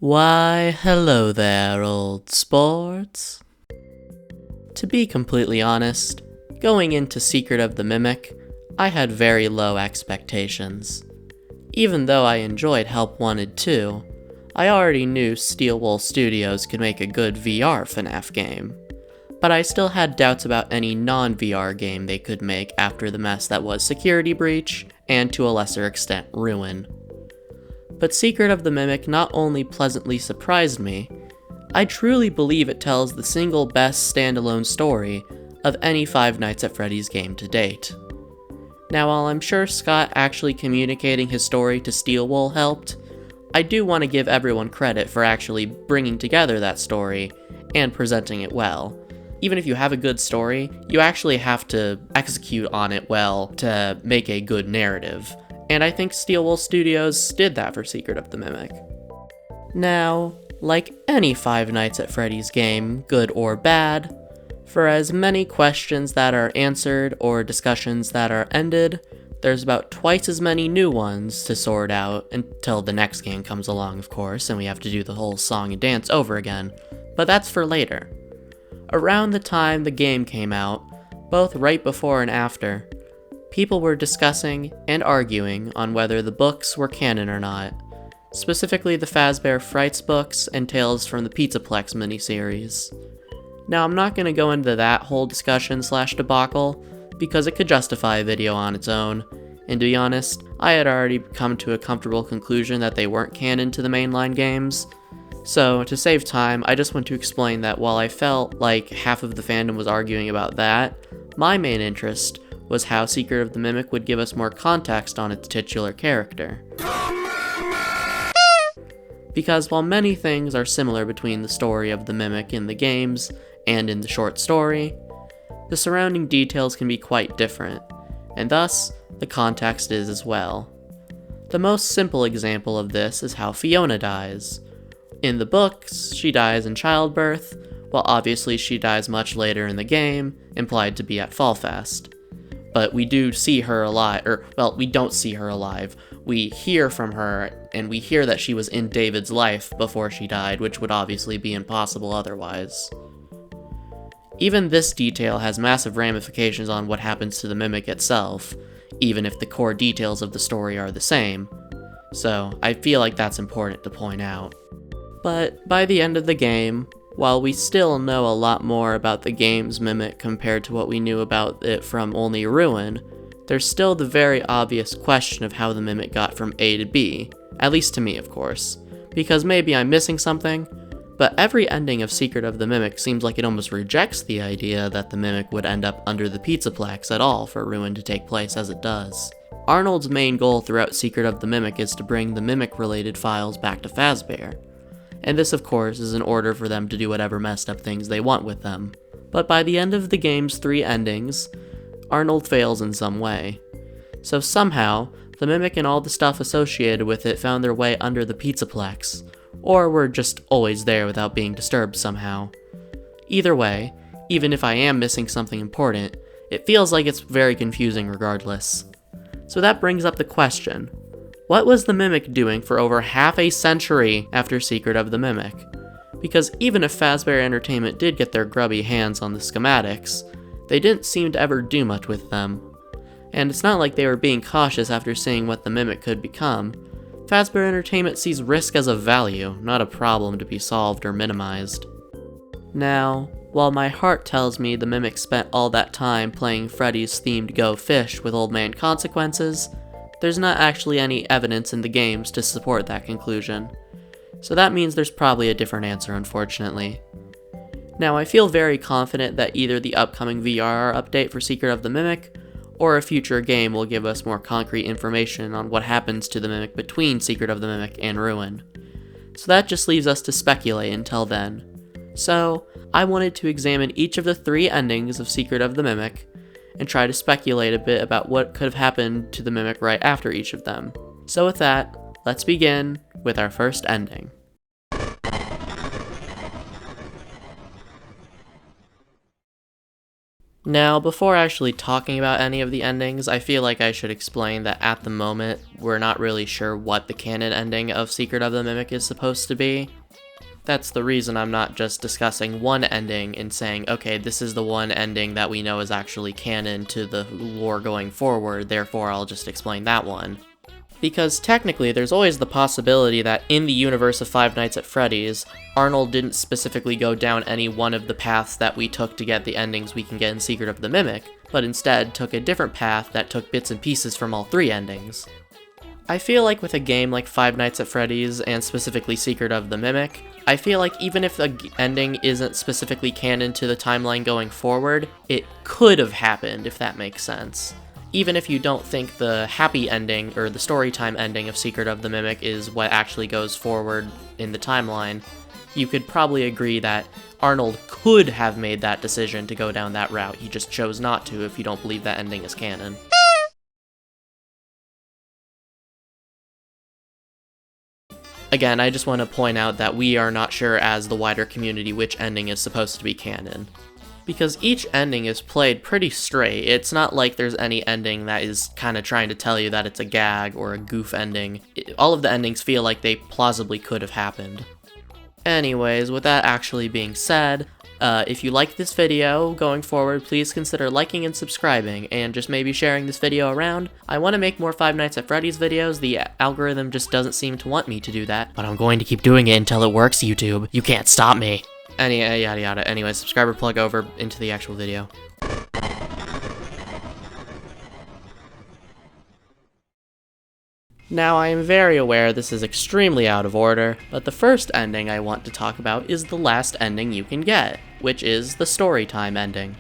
Why, hello there, old sports. To be completely honest, going into Secret of the Mimic, I had very low expectations. Even though I enjoyed Help Wanted 2, I already knew Steelwool Studios could make a good VR FNaF game, but I still had doubts about any non-VR game they could make after the mess that was Security Breach, and to a lesser extent, Ruin. But Secret of the Mimic not only pleasantly surprised me, I truly believe it tells the single best standalone story of any Five Nights at Freddy's game to date. Now, while I'm sure Scott actually communicating his story to Steelwool helped, I do want to give everyone credit for actually bringing together that story and presenting it well. Even if you have a good story, you actually have to execute on it well to make a good narrative. And I think Steelwool Studios did that for Secret of the Mimic. Now, like any Five Nights at Freddy's game, good or bad, for as many questions that are answered or discussions that are ended, there's about twice as many new ones to sort out until the next game comes along, of course, and we have to do the whole song and dance over again, but that's for later. Around the time the game came out, both right before and after, people were discussing and arguing on whether the books were canon or not, specifically the Fazbear Frights books and Tales from the Pizzaplex miniseries. Now, I'm not going to go into that whole discussion/debacle, because it could justify a video on its own, and to be honest, I had already come to a comfortable conclusion that they weren't canon to the mainline games. So, to save time, I just want to explain that while I felt like half of the fandom was arguing about that, my main interest was how Secret of the Mimic would give us more context on its titular character. Because while many things are similar between the story of the Mimic in the games and in the short story, the surrounding details can be quite different, and thus, the context is as well. The most simple example of this is how Fiona dies. In the books, she dies in childbirth, while obviously she dies much later in the game, implied to be at Fall Fest. But we do see her alive, we don't see her alive. We hear from her, and we hear that she was in David's life before she died, which would obviously be impossible otherwise. Even this detail has massive ramifications on what happens to the Mimic itself, even if the core details of the story are the same, so I feel like that's important to point out. But by the end of the game, while we still know a lot more about the game's Mimic compared to what we knew about it from only Ruin, there's still the very obvious question of how the Mimic got from A to B, at least to me of course, because maybe I'm missing something, but every ending of Secret of the Mimic seems like it almost rejects the idea that the Mimic would end up under the Pizzaplex at all for Ruin to take place as it does. Arnold's main goal throughout Secret of the Mimic is to bring the Mimic-related files back to Fazbear, and this of course is in order for them to do whatever messed up things they want with them. But by the end of the game's 3 endings, Arnold fails in some way. So somehow, the Mimic and all the stuff associated with it found their way under the Pizzaplex, or were just always there without being disturbed somehow. Either way, even if I am missing something important, it feels like it's very confusing regardless. So that brings up the question, what was the Mimic doing for over half a century after Secret of the Mimic? Because even if Fazbear Entertainment did get their grubby hands on the schematics, they didn't seem to ever do much with them. And it's not like they were being cautious after seeing what the Mimic could become. Fazbear Entertainment sees risk as a value, not a problem to be solved or minimized. Now, while my heart tells me the Mimic spent all that time playing Freddy's themed Go Fish with Old Man Consequences, there's not actually any evidence in the games to support that conclusion. So that means there's probably a different answer, unfortunately. Now, I feel very confident that either the upcoming VR update for Secret of the Mimic, or a future game will give us more concrete information on what happens to the Mimic between Secret of the Mimic and Ruin. So that just leaves us to speculate until then. So, I wanted to examine each of the 3 endings of Secret of the Mimic, and try to speculate a bit about what could have happened to the Mimic right after each of them. So with that, let's begin with our first ending. Now, before actually talking about any of the endings, I feel like I should explain that at the moment, we're not really sure what the canon ending of Secret of the Mimic is supposed to be. That's the reason I'm not just discussing one ending and saying, okay, this is the one ending that we know is actually canon to the lore going forward, therefore I'll just explain that one. Because technically, there's always the possibility that in the universe of Five Nights at Freddy's, Arnold didn't specifically go down any one of the paths that we took to get the endings we can get in Secret of the Mimic, but instead took a different path that took bits and pieces from all three endings. I feel like with a game like Five Nights at Freddy's, and specifically Secret of the Mimic, I feel like even if the ending isn't specifically canon to the timeline going forward, it could have happened, if that makes sense. Even if you don't think the happy ending, or the storytime ending of Secret of the Mimic is what actually goes forward in the timeline, you could probably agree that Arnold could have made that decision to go down that route, he just chose not to if you don't believe that ending is canon. Again, I just want to point out that we are not sure as the wider community which ending is supposed to be canon. Because each ending is played pretty straight, it's not like there's any ending that is kind of trying to tell you that it's a gag or a goof ending. All of the endings feel like they plausibly could have happened. Anyways, with that actually being said, if you like this video going forward, please consider liking and subscribing, and just maybe sharing this video around. I want to make more Five Nights at Freddy's videos, the algorithm just doesn't seem to want me to do that, but I'm going to keep doing it until it works, YouTube. You can't stop me. Yada yada. Anyway, subscriber plug over into the actual video. Now, I am very aware this is extremely out of order, but the first ending I want to talk about is the last ending you can get, which is the storytime ending.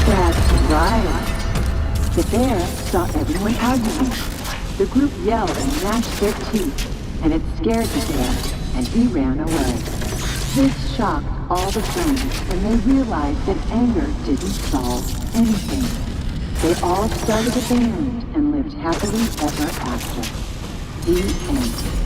That's right. The bear saw everyone arguing. The group yelled and gnashed their teeth, and it scared the bear, and he ran away. This shocked all the friends, and they realized that anger didn't solve anything. They all started a band and lived happily ever after. The end.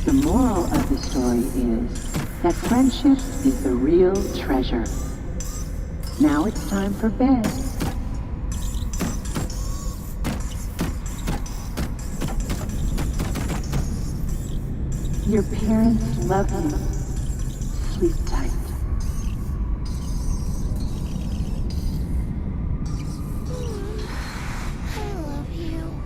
The moral of the story is that friendship is the real treasure. Now it's time for bed. Your parents love you. Sleep tight. I love you.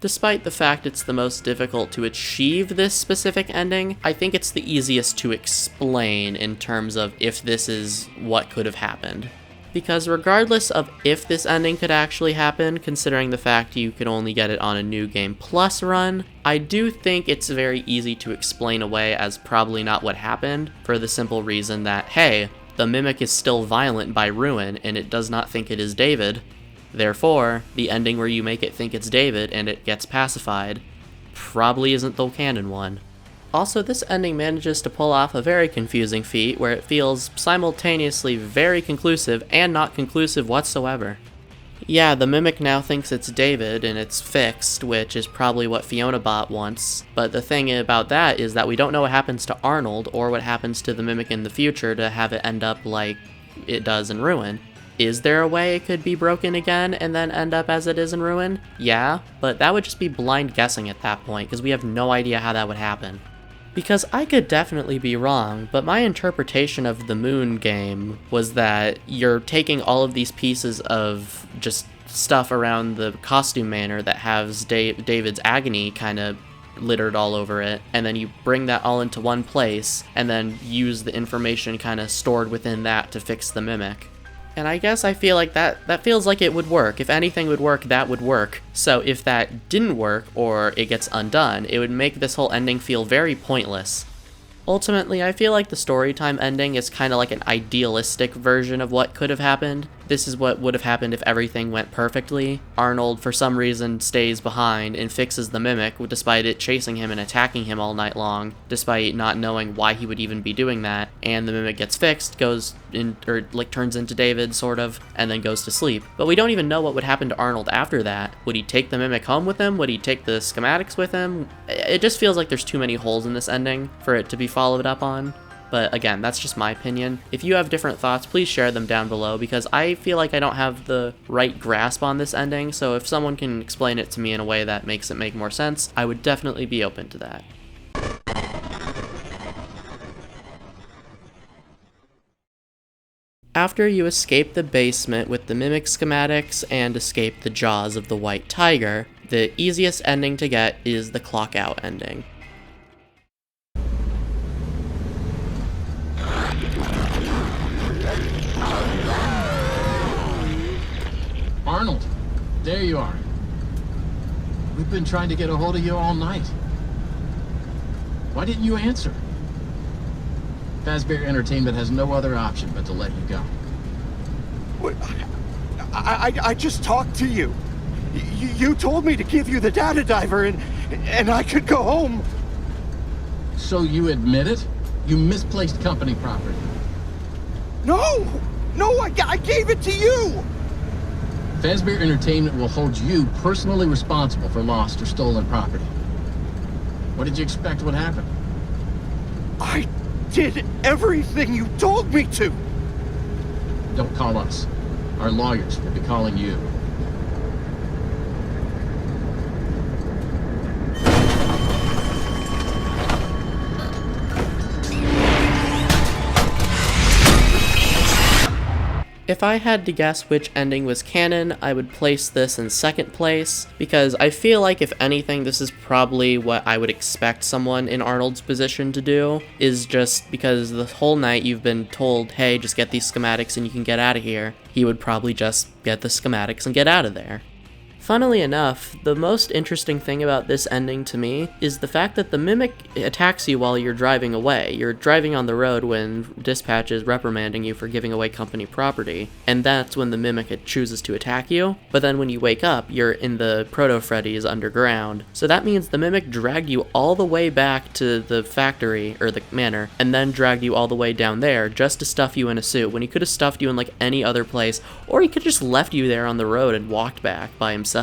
Despite the fact it's the most difficult to achieve this specific ending, I think it's the easiest to explain in terms of if this is what could have happened. Because regardless of if this ending could actually happen, considering the fact you could only get it on a New Game Plus run, I do think it's very easy to explain away as probably not what happened, for the simple reason that, hey, the Mimic is still violent by Ruin, and it does not think it is David. Therefore, the ending where you make it think it's David and it gets pacified probably isn't the canon one. Also, this ending manages to pull off a very confusing feat where it feels simultaneously very conclusive and not conclusive whatsoever. Yeah, the Mimic now thinks it's David and it's fixed, which is probably what FionaBot wants, but the thing about that is that we don't know what happens to Arnold or what happens to the Mimic in the future to have it end up like it does in Ruin. Is there a way it could be broken again and then end up as it is in Ruin? Yeah, but that would just be blind guessing at that point, because we have no idea how that would happen. Because I could definitely be wrong, but my interpretation of the Moon game was that you're taking all of these pieces of just stuff around the costume manor that has David's agony kind of littered all over it, and then you bring that all into one place, and then use the information kind of stored within that to fix the Mimic. And I guess I feel like that feels like it would work. If anything would work, that would work. So if that didn't work, or it gets undone, it would make this whole ending feel very pointless. Ultimately, I feel like the storytime ending is kind of like an idealistic version of what could have happened. This is what would have happened if everything went perfectly. Arnold, for some reason, stays behind and fixes the Mimic, despite it chasing him and attacking him all night long, despite not knowing why he would even be doing that. And the Mimic gets fixed, goes in, or like turns into David, sort of, and then goes to sleep. But we don't even know what would happen to Arnold after that. Would he take the Mimic home with him? Would he take the schematics with him? It just feels like there's too many holes in this ending for it to be followed up on. But again, that's just my opinion. If you have different thoughts, please share them down below, because I feel like I don't have the right grasp on this ending, so if someone can explain it to me in a way that makes it make more sense, I would definitely be open to that. After you escape the basement with the Mimic schematics and escape the jaws of the White Tiger, the easiest ending to get is the clock out ending. Arnold, there you are. We've been trying to get a hold of you all night. Why didn't you answer? Fazbear Entertainment has no other option but to let you go. What? I just talked to you. You told me to give you the data diver and I could go home. So you admit it? You misplaced company property. No, I gave it to you. Fazbear Entertainment will hold you personally responsible for lost or stolen property. What did you expect would happen? I did everything you told me to. Don't call us. Our lawyers will be calling you. If I had to guess which ending was canon, I would place this in second place, because I feel like if anything, this is probably what I would expect someone in Arnold's position to do, is just because the whole night you've been told, hey, just get these schematics and you can get out of here, he would probably just get the schematics and get out of there. Funnily enough, the most interesting thing about this ending to me is the fact that the Mimic attacks you while you're driving away. You're driving on the road when dispatch is reprimanding you for giving away company property, and that's when the Mimic chooses to attack you. But then when you wake up, you're in the Proto-Freddy's underground. So that means the Mimic dragged you all the way back to the factory, or the manor, and then dragged you all the way down there just to stuff you in a suit, when he could have stuffed you in like any other place, or he could have just left you there on the road and walked back by himself.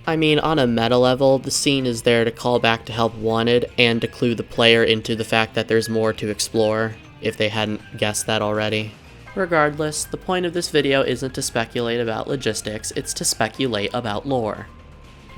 I mean, on a meta level, the scene is there to call back to Help Wanted and to clue the player into the fact that there's more to explore, if they hadn't guessed that already. Regardless, the point of this video isn't to speculate about logistics, it's to speculate about lore.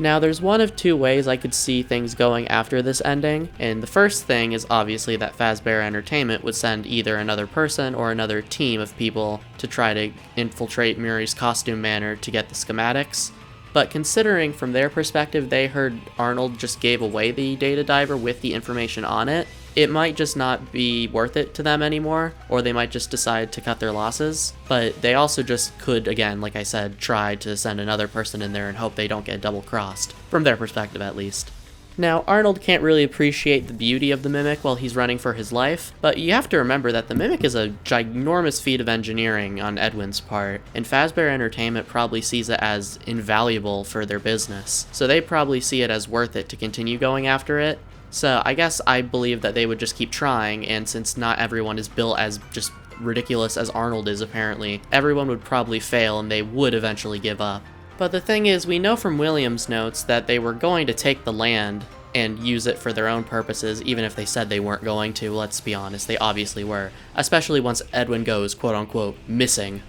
Now, there's one of two ways I could see things going after this ending, and the first thing is obviously that Fazbear Entertainment would send either another person or another team of people to try to infiltrate Muri's costume manor to get the schematics. But considering from their perspective they heard Arnold just gave away the data diver with the information on it, it might just not be worth it to them anymore, or they might just decide to cut their losses. But they also just could, again, like I said, try to send another person in there and hope they don't get double-crossed, from their perspective at least. Now, Arnold can't really appreciate the beauty of the Mimic while he's running for his life, but you have to remember that the Mimic is a ginormous feat of engineering on Edwin's part, and Fazbear Entertainment probably sees it as invaluable for their business, so they probably see it as worth it to continue going after it. So I guess I believe that they would just keep trying, and since not everyone is built as just ridiculous as Arnold is apparently, everyone would probably fail and they would eventually give up. But the thing is, we know from William's notes that they were going to take the land and use it for their own purposes, even if they said they weren't going to. Let's be honest, they obviously were, especially once Edwin goes quote-unquote missing.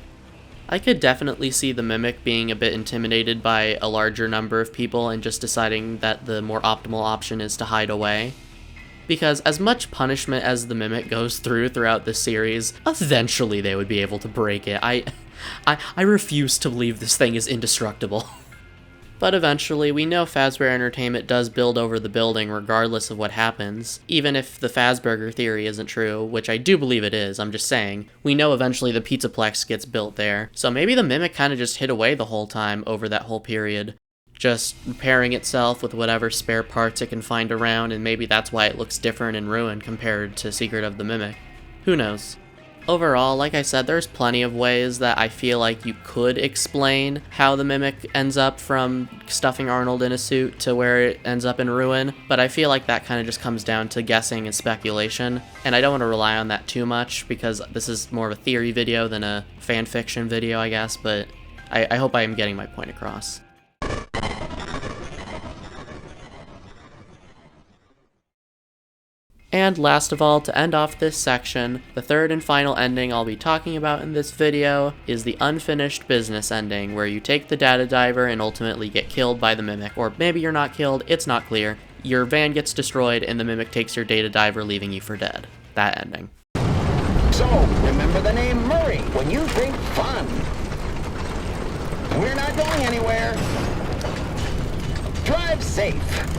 I could definitely see the Mimic being a bit intimidated by a larger number of people and just deciding that the more optimal option is to hide away. Because as much punishment as the Mimic goes throughout this series, eventually they would be able to break it. I refuse to believe this thing is indestructible. But eventually, we know Fazbear Entertainment does build over the building regardless of what happens. Even if the Fazburger theory isn't true, which I do believe it is, I'm just saying, we know eventually the Pizzaplex gets built there. So maybe the Mimic kind of just hid away the whole time over that whole period, just repairing itself with whatever spare parts it can find around, and maybe that's why it looks different in Ruin compared to Secret of the Mimic. Who knows? Overall, like I said, there's plenty of ways that I feel like you could explain how the Mimic ends up from stuffing Arnold in a suit to where it ends up in Ruin, but I feel like that kind of just comes down to guessing and speculation, and I don't want to rely on that too much because this is more of a theory video than a fanfiction video, I guess, but I hope I am getting my point across. And last of all, to end off this section, the third and final ending I'll be talking about in this video is the unfinished business ending, where you take the data diver and ultimately get killed by the Mimic, or maybe you're not killed, it's not clear. Your van gets destroyed and the Mimic takes your data diver, leaving you for dead. That ending. So, remember the name Murray when you think fun. We're not going anywhere. Drive safe.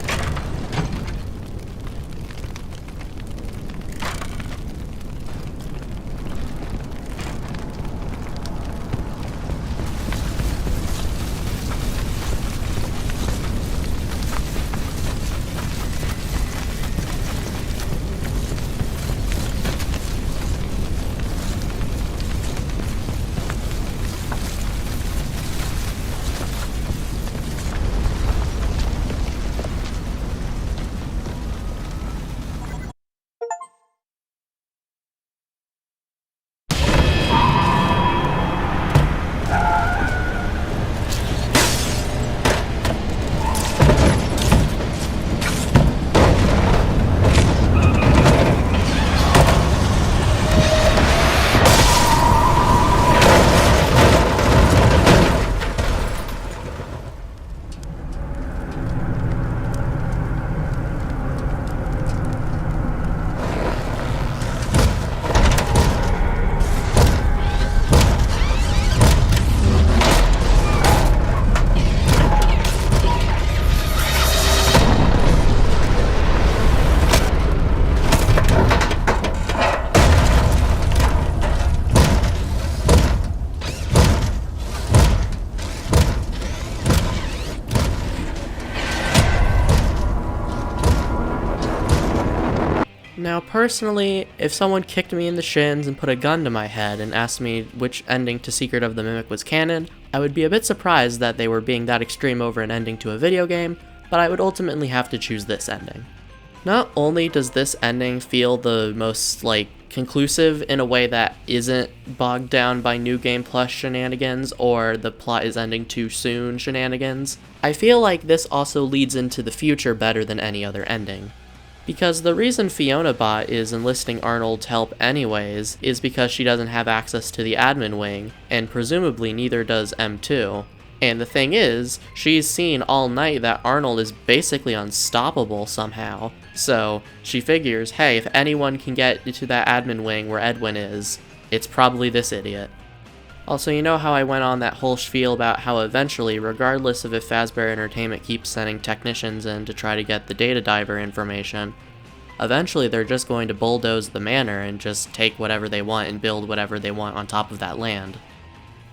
Now, personally, if someone kicked me in the shins and put a gun to my head and asked me which ending to Secret of the Mimic was canon, I would be a bit surprised that they were being that extreme over an ending to a video game, but I would ultimately have to choose this ending. Not only does this ending feel the most, conclusive in a way that isn't bogged down by New Game Plus shenanigans or the plot is ending too soon shenanigans, I feel like this also leads into the future better than any other ending. Because the reason Fiona Bot is enlisting Arnold's help anyways is because she doesn't have access to the admin wing, and presumably neither does M2. And the thing is, she's seen all night that Arnold is basically unstoppable somehow, so she figures, hey, if anyone can get to that admin wing where Edwin is, it's probably this idiot. Also, you know how I went on that whole spiel about how eventually, regardless of if Fazbear Entertainment keeps sending technicians in to try to get the data diver information, eventually they're just going to bulldoze the manor and just take whatever they want and build whatever they want on top of that land.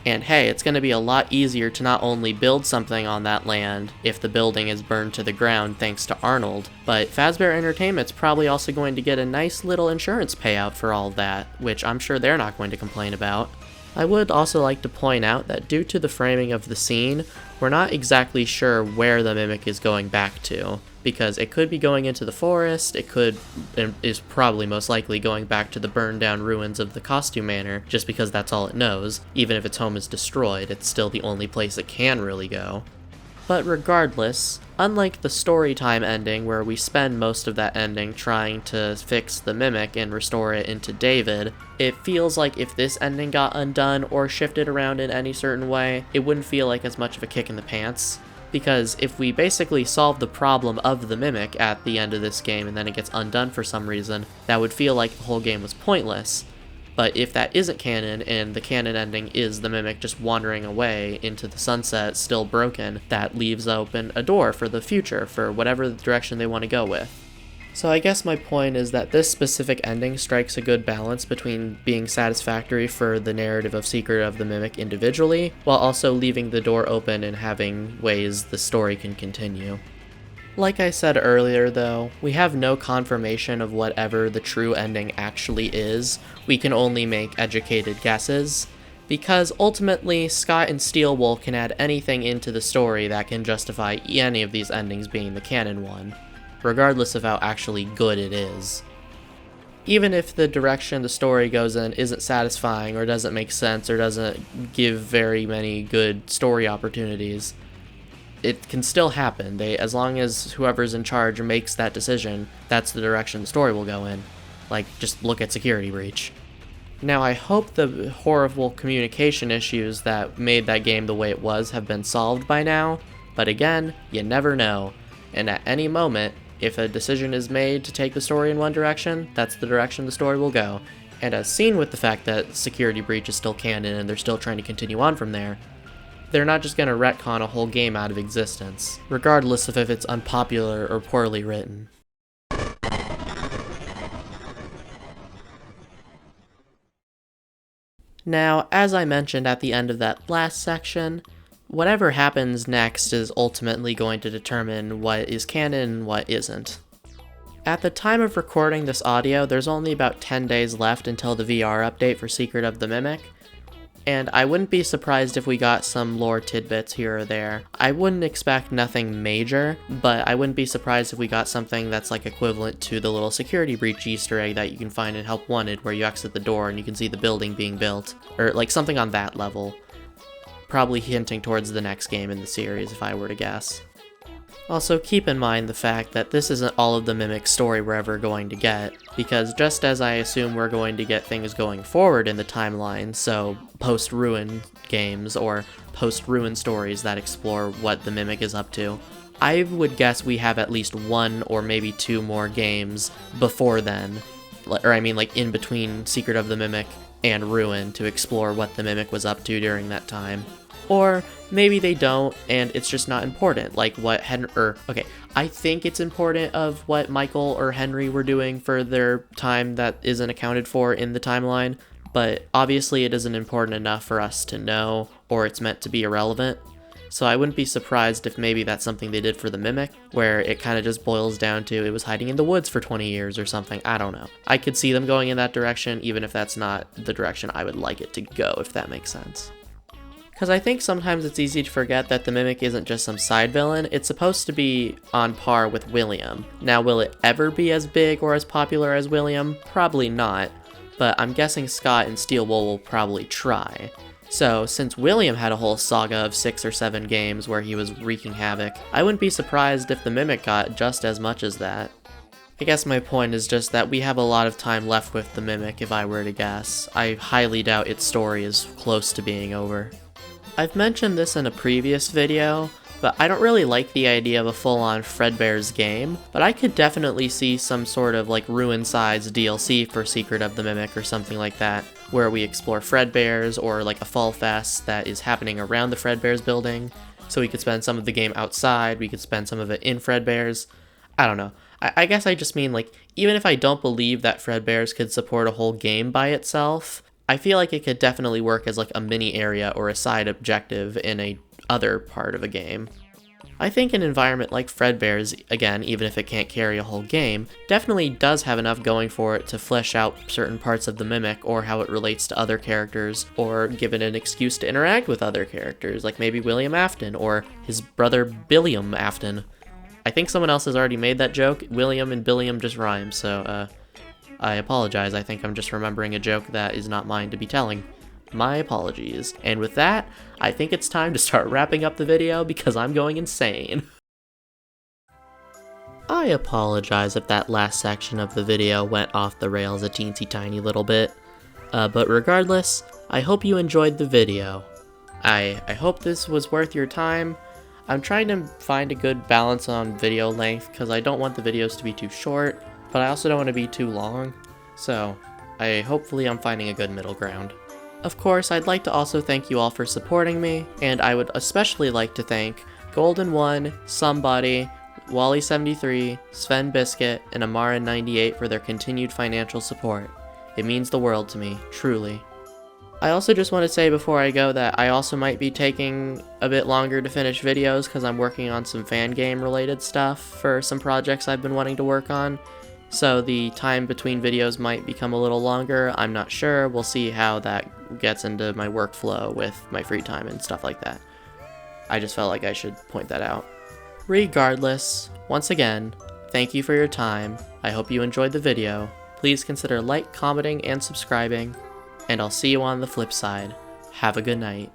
And hey, it's going to be a lot easier to not only build something on that land if the building is burned to the ground thanks to Arnold, but Fazbear Entertainment's probably also going to get a nice little insurance payout for all of that, which I'm sure they're not going to complain about. I would also like to point out that due to the framing of the scene, we're not exactly sure where the Mimic is going back to, because it could be going into the forest, it could, and is probably most likely going back to the burned down ruins of the Costume Manor, just because that's all it knows. Even if its home is destroyed, it's still the only place it can really go. But regardless, unlike the storytime ending where we spend most of that ending trying to fix the Mimic and restore it into David, it feels like if this ending got undone or shifted around in any certain way, it wouldn't feel like as much of a kick in the pants. Because if we basically solve the problem of the Mimic at the end of this game and then it gets undone for some reason, that would feel like the whole game was pointless. But if that isn't canon, and the canon ending is the Mimic just wandering away into the sunset, still broken, that leaves open a door for the future, for whatever direction they want to go with. So I guess my point is that this specific ending strikes a good balance between being satisfactory for the narrative of Secret of the Mimic individually, while also leaving the door open and having ways the story can continue. Like I said earlier though, we have no confirmation of whatever the true ending actually is. We can only make educated guesses, because ultimately Scott and Steelwool can add anything into the story that can justify any of these endings being the canon one, regardless of how actually good it is. Even if the direction the story goes in isn't satisfying or doesn't make sense or doesn't give very many good story opportunities, it can still happen. As long as whoever's in charge makes that decision, that's the direction the story will go in. Like, just look at Security Breach. Now, I hope the horrible communication issues that made that game the way it was have been solved by now, but again, you never know. And at any moment, if a decision is made to take the story in one direction, that's the direction the story will go. And as seen with the fact that Security Breach is still canon and they're still trying to continue on from there, they're not just going to retcon a whole game out of existence, regardless of if it's unpopular or poorly written. Now, as I mentioned at the end of that last section, whatever happens next is ultimately going to determine what is canon and what isn't. At the time of recording this audio, there's only about 10 days left until the VR update for Secret of the Mimic, and I wouldn't be surprised if we got some lore tidbits here or there. I wouldn't expect nothing major, but I wouldn't be surprised if we got something that's like equivalent to the little Security Breach Easter egg that you can find in Help Wanted, where you exit the door and you can see the building being built, or like something on that level. Probably hinting towards the next game in the series, if I were to guess. Also, keep in mind the fact that this isn't all of the Mimic story we're ever going to get, because just as I assume we're going to get things going forward in the timeline, so post-Ruin games or post-Ruin stories that explore what the Mimic is up to, I would guess we have at least one or maybe two more games before then, or I mean like in between Secret of the Mimic and Ruin to explore what the Mimic was up to during that time. Or maybe they don't, and it's just not important, like what I think it's important of what Michael or Henry were doing for their time that isn't accounted for in the timeline, but obviously it isn't important enough for us to know, or it's meant to be irrelevant. So I wouldn't be surprised if maybe that's something they did for the Mimic, where it kind of just boils down to it was hiding in the woods for 20 years or something, I don't know. I could see them going in that direction, even if that's not the direction I would like it to go, if that makes sense. Because I think sometimes it's easy to forget that the Mimic isn't just some side villain, it's supposed to be on par with William. Now, will it ever be as big or as popular as William? Probably not, but I'm guessing Scott and Steelwool will probably try. So, since William had a whole saga of 6 or 7 games where he was wreaking havoc, I wouldn't be surprised if the Mimic got just as much as that. I guess my point is just that we have a lot of time left with the Mimic, if I were to guess. I highly doubt its story is close to being over. I've mentioned this in a previous video, but I don't really like the idea of a full-on Fredbear's game, but I could definitely see some sort of like Ruin-sized DLC for Secret of the Mimic or something like that, where we explore Fredbears or like a Fall Fest that is happening around the Fredbears building, so we could spend some of the game outside, we could spend some of it in Fredbears. I don't know. I guess I just mean like, even if I don't believe that Fredbears could support a whole game by itself, I feel like it could definitely work as like a mini area or a side objective in a other part of a game. I think an environment like Fredbears, again, even if it can't carry a whole game, definitely does have enough going for it to flesh out certain parts of the Mimic or how it relates to other characters, or give it an excuse to interact with other characters, like maybe William Afton or his brother Billiam Afton. I think someone else has already made that joke. William and Billiam just rhyme, so I apologize. I think I'm just remembering a joke that is not mine to be telling. My apologies. And with that, I think it's time to start wrapping up the video because I'm going insane. I apologize if that last section of the video went off the rails a teensy tiny little bit. But regardless, I hope you enjoyed the video. I hope this was worth your time. I'm trying to find a good balance on video length because I don't want the videos to be too short, but I also don't want to be too long. So, Hopefully I'm finding a good middle ground. Of course, I'd like to also thank you all for supporting me, and I would especially like to thank Golden1, Somebody, Wally73, Sven Biscuit, and Amara98 for their continued financial support. It means the world to me, truly. I also just want to say before I go that I also might be taking a bit longer to finish videos because I'm working on some fan game related stuff for some projects I've been wanting to work on. So the time between videos might become a little longer, I'm not sure. We'll see how that gets into my workflow with my free time and stuff like that. I just felt like I should point that out. Regardless, once again, thank you for your time. I hope you enjoyed the video. Please consider commenting, and subscribing, and I'll see you on the flip side. Have a good night.